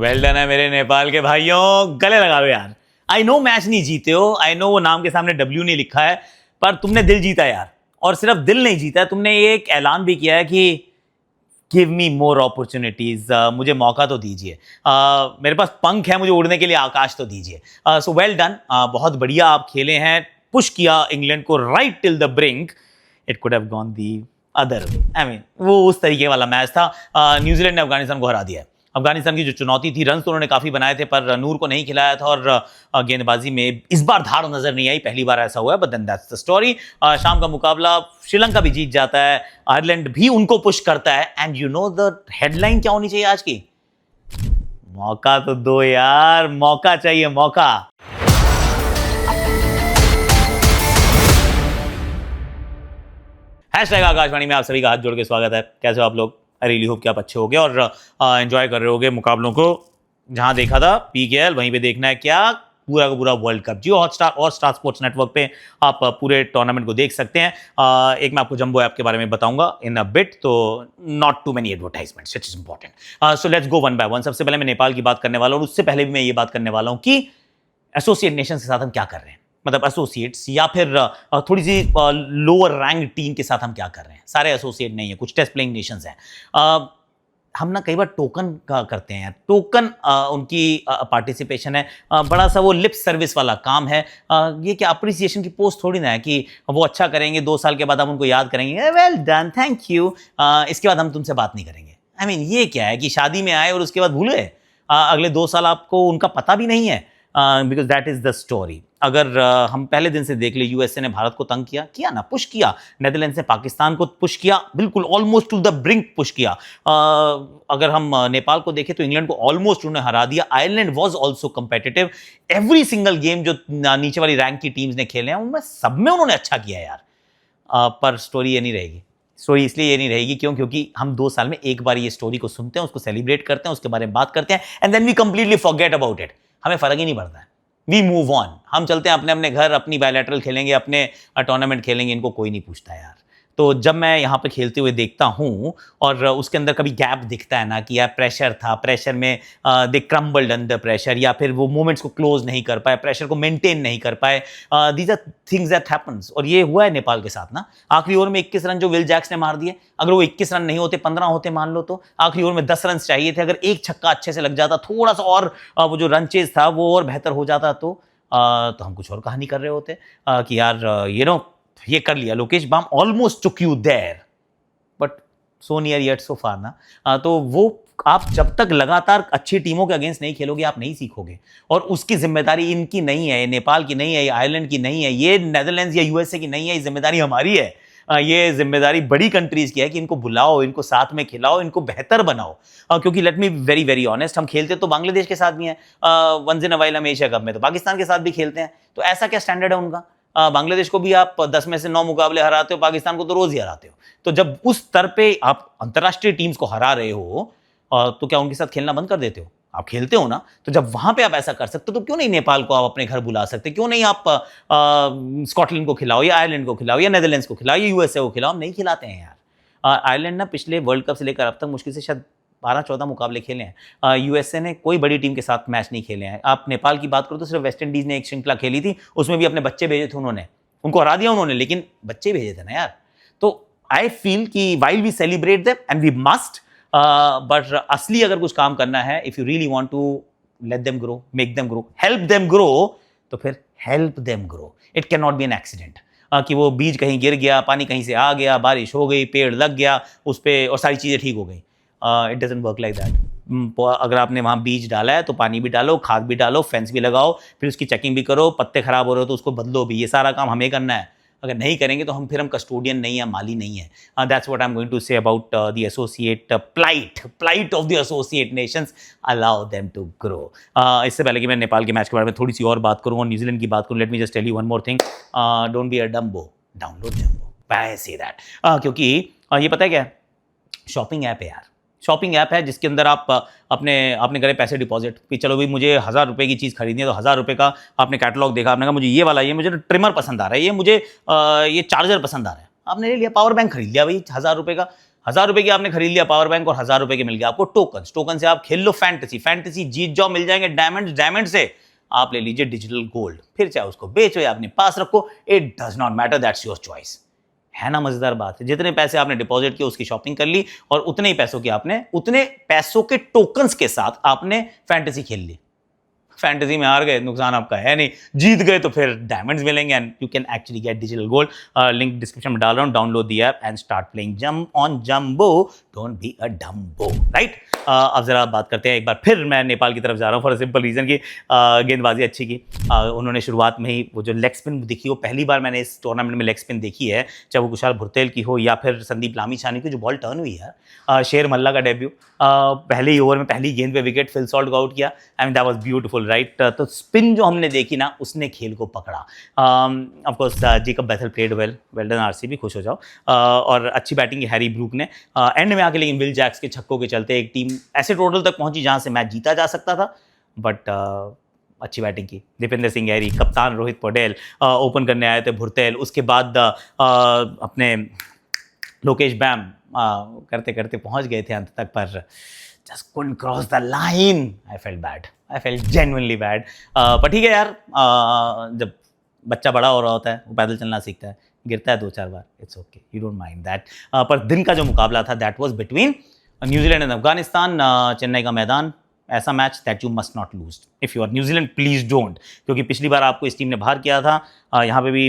Well done है मेरे नेपाल के भाइयों, गले लगा दो यार। आई नो मैच नहीं जीते हो, आई नो वो नाम के सामने डब्ल्यू नहीं लिखा है, पर तुमने दिल जीता यार। और सिर्फ दिल नहीं जीता, तुमने एक ऐलान भी किया है कि गिव मी मोर अपॉर्चुनिटीज, मुझे मौका तो दीजिए। मेरे पास पंख है, मुझे उड़ने के लिए आकाश तो दीजिए। सो वेल डन, बहुत बढ़िया आप खेले हैं, पुश किया इंग्लैंड को right till the brink. It could have gone the other way, I mean वो उस तरीके वाला मैच था। न्यूजीलैंड ने अफगानिस्तान को हरा दिया। अफगानिस्तान की जो चुनौती थी, रन तो उन्होंने काफी बनाए थे, पर नूर को नहीं खिलाया था और गेंदबाजी में इस बार धार नजर नहीं आई। पहली बार ऐसा हुआ है, but then that's the story. शाम का मुकाबला श्रीलंका भी जीत जाता है, आयरलैंड भी उनको पुश करता है। And you know the headline क्या होनी चाहिए आज की? मौका तो दो यार, मौका चाहिए, मौका। हैशटैग आकाशवाणी में आप सभी का हाथ जोड़ के स्वागत है। कैसे हो आप लोग? आई रियली होप कि आप अच्छे होगे और एंजॉय कर रहे होगे मुकाबलों को। जहां देखा था पीकेएल, वहीं पे देखना है क्या? पूरा का पूरा वर्ल्ड कप। जियो हॉटस्टार और स्टार स्पोर्ट्स नेटवर्क पे आप पूरे टूर्नामेंट को देख सकते हैं। एक मैं आपको जंबो ऐप के बारे में बताऊंगा इन अ बिट, तो not too many advertisements, it is important. So let's go one by one. सबसे पहले मैं नेपाल की बात करने वाला हूं, और उससे पहले भी मैं ये बात करने वाला हूं कि एसोसिएट नेशंस के साथ हम क्या कर रहे हैं, मतलब एसोसिएट्स या फिर थोड़ी सी लोअर रैंक टीम के साथ हम क्या कर रहे हैं। सारे एसोसिएट नहीं है, कुछ टेस्ट प्लेइंग नेशंस हैं। हम ना कई बार टोकन का करते हैं, टोकन उनकी पार्टिसिपेशन है, बड़ा सा वो लिप सर्विस वाला काम है। ये क्या अप्रिसिएशन की पोस्ट थोड़ी ना है कि वो अच्छा करेंगे, 2 साल के बाद हम उनको याद करेंगे, वेल डन, थैंक यू, इसके बाद हम तुमसे बात नहीं करेंगे। आई मीन ये क्या है कि शादी में आए और उसके बाद भूल गए, अगले 2 साल आपको उनका पता भी नहीं है। Because that is the story. अगर हम पहले दिन से देख ले, यूएसए ने भारत को तंग किया ना, पुश किया। नेदरलैंड्स ने पाकिस्तान को पुश किया, बिल्कुल almost to the brink push किया। अगर हम नेपाल को देखें तो इंग्लैंड को ऑलमोस्ट उन्होंने हरा दिया। Ireland was also competitive. Every single game जो नीचे वाली रैंक की टीम्स ने खेले हैं, उनमें सब में उन्होंने अच्छा किया यार। पर स्टोरी ये नहीं रहेगी। स्टोरी इसलिए ये नहीं रहेगी क्योंकि हम 2 साल में एक बार ये स्टोरी को सुनते हैं, उसको सेलिब्रेट करते हैं, उसके बारे में बात करते हैं, and then we completely forget about it. हमें फर्क ही नहीं पड़ता है। वी मूव ऑन, हम चलते हैं अपने अपने घर, अपनी बायलैटरल खेलेंगे, अपने टूर्नामेंट खेलेंगे, इनको कोई नहीं पूछता यार। तो जब मैं यहाँ पे खेलते हुए देखता हूँ और उसके अंदर कभी गैप दिखता है ना कि यार प्रेशर था, प्रेशर में दे क्रम्बल्ड अंडर प्रेशर, या फिर वो मोमेंट्स को क्लोज नहीं कर पाए, प्रेशर को मेंटेन नहीं कर पाए, these are things that happens. और ये हुआ है नेपाल के साथ ना। आखिरी ओवर में 21 रन जो विल जैक्स ने मार दिए, अगर वो 21 रन नहीं होते, 15 होते मान लो, तो आखिरी ओवर में 10 रन चाहिए थे। अगर एक छक्का अच्छे से लग जाता, थोड़ा सा और वो जो रन चेज था वो और बेहतर हो जाता, तो हम कुछ और कहानी कर रहे होते कि यार यू नो ये कर लिया, लोकेश बाम almost took you there, but so near yet so far ना। तो वो आप जब तक लगातार अच्छी टीमों के अगेंस्ट नहीं खेलोगे, आप नहीं सीखोगे। और उसकी जिम्मेदारी इनकी नहीं है, नेपाल की नहीं है, आयरलैंड की नहीं है, ये नेदरलैंड्स या यूएसए की नहीं है, ये जिम्मेदारी हमारी है। ये जिम्मेदारी बड़ी कंट्रीज की है कि इनको बुलाओ, इनको साथ में खिलाओ, इनको बेहतर बनाओ। क्योंकि let me very very honest, हम खेलते तो बांग्लादेश के साथ भी हैं, वंस इन अ व्हाइल हम एशिया कप में तो पाकिस्तान के साथ भी खेलते हैं। तो ऐसा क्या स्टैंडर्ड है उनका? बांग्लादेश को भी आप 10 में से 9 मुकाबले हराते हो, पाकिस्तान को तो रोज ही हराते हो। तो जब उस स्तर पे आप अंतर्राष्ट्रीय टीम्स को हरा रहे हो, तो क्या उनके साथ खेलना बंद कर देते हो? आप खेलते हो ना। तो जब वहां पे आप ऐसा कर सकते हो, तो क्यों नहीं नेपाल को आप अपने घर बुला सकते? क्यों नहीं आप स्कॉटलैंड को खिलाओ, या आयरलैंड को खिलाओ, या नेदरलैंड्स को खिलाओ, या यूएसए को खिलाओ? नहीं खिलाते हैं यार। आयरलैंड ना पिछले वर्ल्ड कप से लेकर अब तक मुश्किल से शायद 12-14 मुकाबले खेले हैं। यूएसए ने कोई बड़ी टीम के साथ मैच नहीं खेले हैं। आप नेपाल की बात करो तो सिर्फ वेस्ट इंडीज ने एक श्रृंखला खेली थी, उसमें भी अपने बच्चे भेजे थे उन्होंने, उनको हरा दिया उन्होंने, लेकिन बच्चे भेजे थे ना यार। तो आई फील कि while we celebrate them and we must, but असली अगर कुछ काम करना है, if you really want to let them grow, make them grow, help them grow, तो फिर help them grow. It can not be an accident कि वो बीज कहीं गिर गया, पानी कहीं से आ गया, बारिश हो गई, पेड़ लग गया उस पर और सारी चीज़ें ठीक हो गई। It doesn't work like that. अगर आपने वहाँ बीज डाला है तो पानी भी डालो, खाद भी डालो, फेंस भी लगाओ, फिर उसकी चेकिंग भी करो, पत्ते खराब हो रहे हो तो उसको बदलो भी। ये सारा काम हमें करना है। अगर नहीं करेंगे तो हम कस्टोडियन नहीं है, माली नहीं है। That's what I am going to say about the associate plight of the associate nations. Allow them to grow. इससे पहले कि मैं नेपाल के मैच के बारे में थोड़ी सी और बात करूँ और न्यूजीलैंड की बात करूँ, let me just tell you one more thing. Don't be a dumbo, download Jumbo, I say that. क्योंकि ये पता है क्या, शॉपिंग ऐप है यार। शॉपिंग ऐप है जिसके अंदर आप अपने करे पैसे डिपॉजिट कि चलो भाई मुझे 1000 रुपये की चीज़ खरीदनी है, तो 1000 रुपये का आपने कैटलॉग देखा, आपने कहा मुझे ये वाला, ये मुझे ट्रिमर पसंद आ रहा है, ये मुझे ये चार्जर पसंद आ रहा है, आपने ले लिया। पावर बैंक खरीद लिया भाई 1000 रुपये का, ₹1000 की आपने खरीद लिया पावर बैंक और ₹1000 के मिल गया आपको टोकन। टोकन से आप खेल लो फैंटेसी, फैंटेसी जीत जाओ, मिल जाएंगे डायमंड, डायमंड से आप ले लीजिए डिजिटल गोल्ड, फिर चाहे उसको बेचो या अपने पास रखो, it does not matter, that's your choice. है ना मजेदार बात है? जितने पैसे आपने डिपॉजिट किए उसकी शॉपिंग कर ली और उतने ही पैसों की आपने, उतने पैसों के टोकन्स के साथ आपने फैंटेसी खेल ली। फैंटेसी में हार गए, नुकसान आपका है नहीं, जीत गए तो फिर डायमंड्स मिलेंगे and you can actually get digital gold. Link description में डाल रहा हूं, download the app and start playing jump on jumbo, don't be a Dumbo, right. अब जरा बात करते हैं, एक बार फिर मैं नेपाल की तरफ जा रहा हूँ फॉर सिंपल रीजन की गेंदबाजी अच्छी की। उन्होंने शुरुआत में ही वो जो लेग स्पिन दिखी, वो पहली बार मैंने इस टूर्नामेंट में लेग स्पिन देखी है, चाहे वो कुशाल भुरतेल की हो या फिर संदीप लामिछानी की जो बॉल टर्न हुई है। शेर मल्ला का डेब्यू, पहले ही ओवर में पहली गेंद पे विकेट, फिल सॉल्ट को आउट किया, I mean that was beautiful, right. तो स्पिन जो हमने देखी ना, उसने खेल को पकड़ा। Of course Jacob Bethell played well, well done RCB, खुश हो जाओ। और अच्छी बैटिंग की हैरी ब्रूक ने एंड में आके, लेकिन विल जैक्स के छक्कों के चलते एक टीम ऐसे टोटल तक पहुंची जहां से मैच जीता जा सकता था, बट अच्छी बैटिंग की। दीपेंद्र सिंह गहरी, कप्तान रोहित पटेल ओपन करने आए थे, भुरतेल, उसके बाद अपने लोकेश बैम करते करते पहुंच गए थे अंत तक, पर just couldn't cross the line. I felt bad. I felt genuinely bad. पर ठीक है यार, जब बच्चा बड़ा हो रहा होता है, वो पैदल चलना सीखता है, गिरता है 2-4 बार, it's okay, you don't mind that. पर दिन का जो मुकाबला था, that was between New Zealand and Afghanistan. Chennai का मैदान, ऐसा match that you must not lose if you are New Zealand, please don't, क्योंकि पिछली बार आपको इस टीम ने बाहर किया था। यहाँ पे भी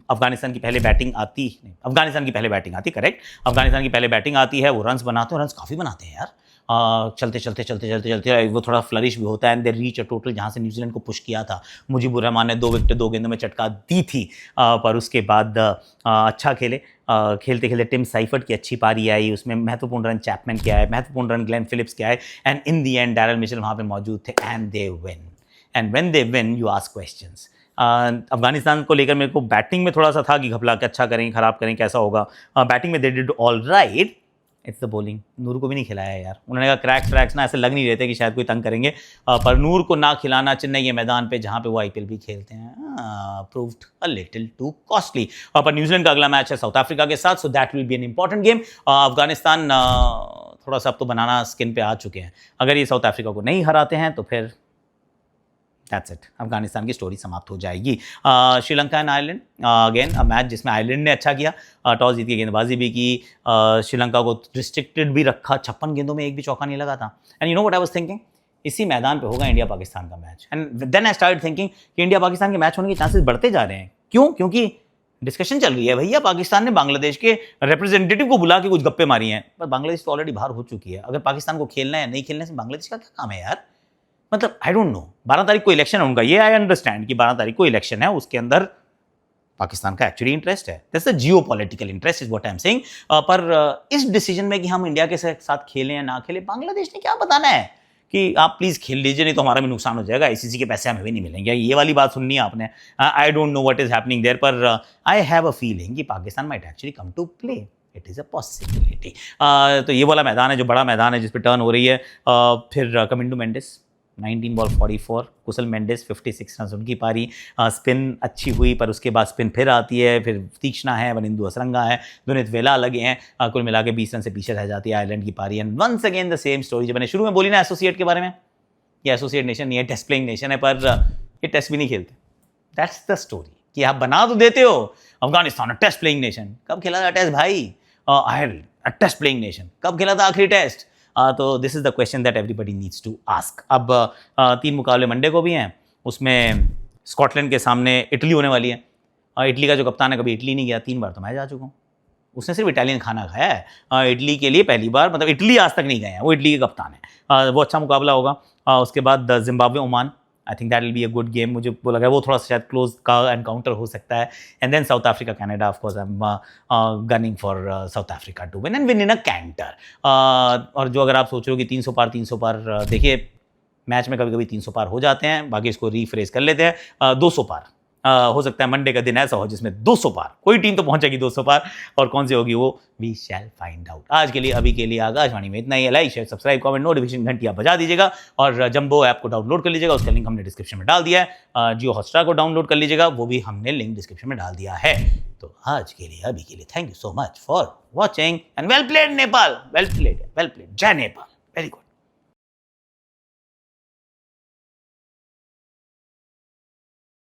अफगानिस्तान की पहले बैटिंग आती, नहीं, अफगानिस्तान की पहले बैटिंग आती, करेक्ट, अफगानिस्तान की पहले बैटिंग आती है, वो रन्स बनाते हैं, रन्स काफ़ी बनाते हैं यार। चलते चलते चलते चलते चलते वो थोड़ा फ्लरिश भी होता है and they reach a total, जहाँ से न्यूजीलैंड को पुश किया था। मुजीबुर रहमान ने 2 विकेट 2 गेंदों में चटका दी थी, पर उसके बाद अच्छा खेले। खेलते खेलते टिम साइफर्ट की अच्छी पारी आई, उसमें महत्वपूर्ण रन चैपमैन के आए, महत्वपूर्ण रन ग्लेन फिलिप्स के आए, and in the and Daryl Mitchell वहाँ पे मौजूद थे and they win. And when they win you ask questions. Afghanistan को लेकर मेरे को बैटिंग में थोड़ा सा था कि घबला के अच्छा करेंगे, खराब करेंगे, कैसा होगा। बैटिंग में they did all right, it's the bowling. Noor को भी नहीं खिलाया यार, उन्होंने कहा क्रैक्स ना ऐसे लग नहीं रहे थे कि शायद कोई तंग करेंगे, पर नूर को ना खिलाना चेन्नई के मैदान पे जहाँ पे वो आईपीएल भी खेलते हैं, proved a little to costly. पर न्यूजीलैंड का अगला मैच है साउथ अफ्रीका के साथ, so that will be an important game. Afghanistan थोड़ा सा अब तो बनाना स्किन पे आ चुके हैं, अगर ये साउथ अफ्रीका को नहीं हराते हैं तो फिर दैट्स इट, अफगानिस्तान की स्टोरी समाप्त हो जाएगी। Sri Lanka and Ireland, again a match जिसमें आयरलैंड ने अच्छा किया, टॉस जीत के गेंदबाजी भी की, श्रीलंका को रिस्ट्रिक्टेड भी रखा, 56 गेंदों में एक भी चौका नहीं लगा था। And you know what I was thinking, इसी मैदान पे होगा इंडिया पाकिस्तान का match, and then I started thinking कि इंडिया पाकिस्तान के मैच होने के चांसेस बढ़ते जा रहे हैं। क्यों? क्योंकि डिस्कशन चल रही है भैया, पाकिस्तान ने बांग्लादेश के रिप्रेजेंटेटिव को बुला के कुछ गप्पे मारी हैं, पर बांग्लादेश तो ऑलरेडी बाहर हो चुकी है। अगर पाकिस्तान को खेलना है, नहीं खेलने से बांग्लादेश का क्या काम है यार? मतलब आई डोंट नो, 12 तारीख को इलेक्शन है उनका, ये आई अंडरस्टैंड कि 12 तारीख को इलेक्शन है, उसके अंदर पाकिस्तान का एक्चुअली इंटरेस्ट है, that's the Jio political interest is what I am saying. पर इस डिसीजन में कि हम इंडिया के साथ खेलें या ना खेलें, बांग्लादेश ने क्या बताना है कि आप प्लीज खेल लीजिए, नहीं तो हमारा भी नुकसान हो जाएगा, आईसीसी के पैसे हमें भी नहीं मिलेंगे, ये वाली बात सुननी है आपने। I don't know what is happening there, पर आई हैव अ फीलिंग कि Pakistan might actually come to play, it is a possibility. तो ये वाला मैदान है जो बड़ा मैदान है जिस पर टर्न हो रही है। फिर कमिंडो मेंडिस 19 बॉल 44, कुशल मेंडिस 56 रन उनकी पारी। स्पिन अच्छी हुई, पर उसके बाद स्पिन फिर आती है, फिर तीक्ष्णा है, वनिंदु असरंगा है, दुनित वेला लगे हैं, कुल मिला के 20 रन से पीछे रह जाती है आयरलैंड की पारी। And once again the same story, जो मैंने शुरू में बोली ना एसोसिएट के बारे में, ये एसोसिएट नेशन नहीं है, टेस्ट प्लेइंग नेशन है, पर ये टेस्ट भी नहीं खेलते। दैट्स द स्टोरी कि आप बना तो देते हो अफगानिस्तान टेस्ट प्लेइंग नेशन, कब खेला था टेस्ट भाई? आयरलैंड टेस्ट प्लेइंग नेशन, कब खेला था आखिरी टेस्ट? तो this is the question that everybody needs to ask. अब 3 मुकाबले मंडे को भी हैं, उसमें स्कॉटलैंड के सामने इटली होने वाली है। इटली का जो कप्तान है, कभी इटली नहीं गया, 3 बार तो मैं जा चुका हूँ, उसने सिर्फ इटालियन खाना खाया है। इटली के लिए पहली बार, मतलब इटली आज तक नहीं गए हैं, वो इटली के कप्तान है। वो अच्छा मुकाबला होगा। उसके बाद Zimbabwe Oman, I think that will be a good game, मुझे वो लगा वो थोड़ा सा शायद क्लोज का एनकाउंटर हो सकता है। And then South Africa Canada, of course I am gunning for South Africa to win and win in a canter. और जो अगर आप सोच रहे हो कि 300 पार, देखिए मैच में कभी कभी 300 पार हो जाते हैं, बाकी इसको रीफ्रेज कर लेते हैं, 200 पार हो सकता है मंडे का दिन ऐसा हो जिसमें 200 पार, कोई टीम तो पहुंचेगी 200 पार, और कौन सी होगी वो वी शैल फाइंड आउट। आज के लिए, अभी के लिए आकाशवाणी में इतना ही है। Like share subscribe comment notification घंटी आप बजा दीजिएगा, और जंबो ऐप को डाउनलोड कर लीजिएगा, उसका लिंक हमने डिस्क्रिप्शन में डाल दिया है। जियो हॉटस्टार को डाउनलोड कर लीजिएगा, वो भी हमने लिंक डिस्क्रिप्शन में डाल दिया है। तो आज के लिए, अभी के लिए thank you so much for watching and well played Nepal, well played, जय नेपाल, वेरी गुड।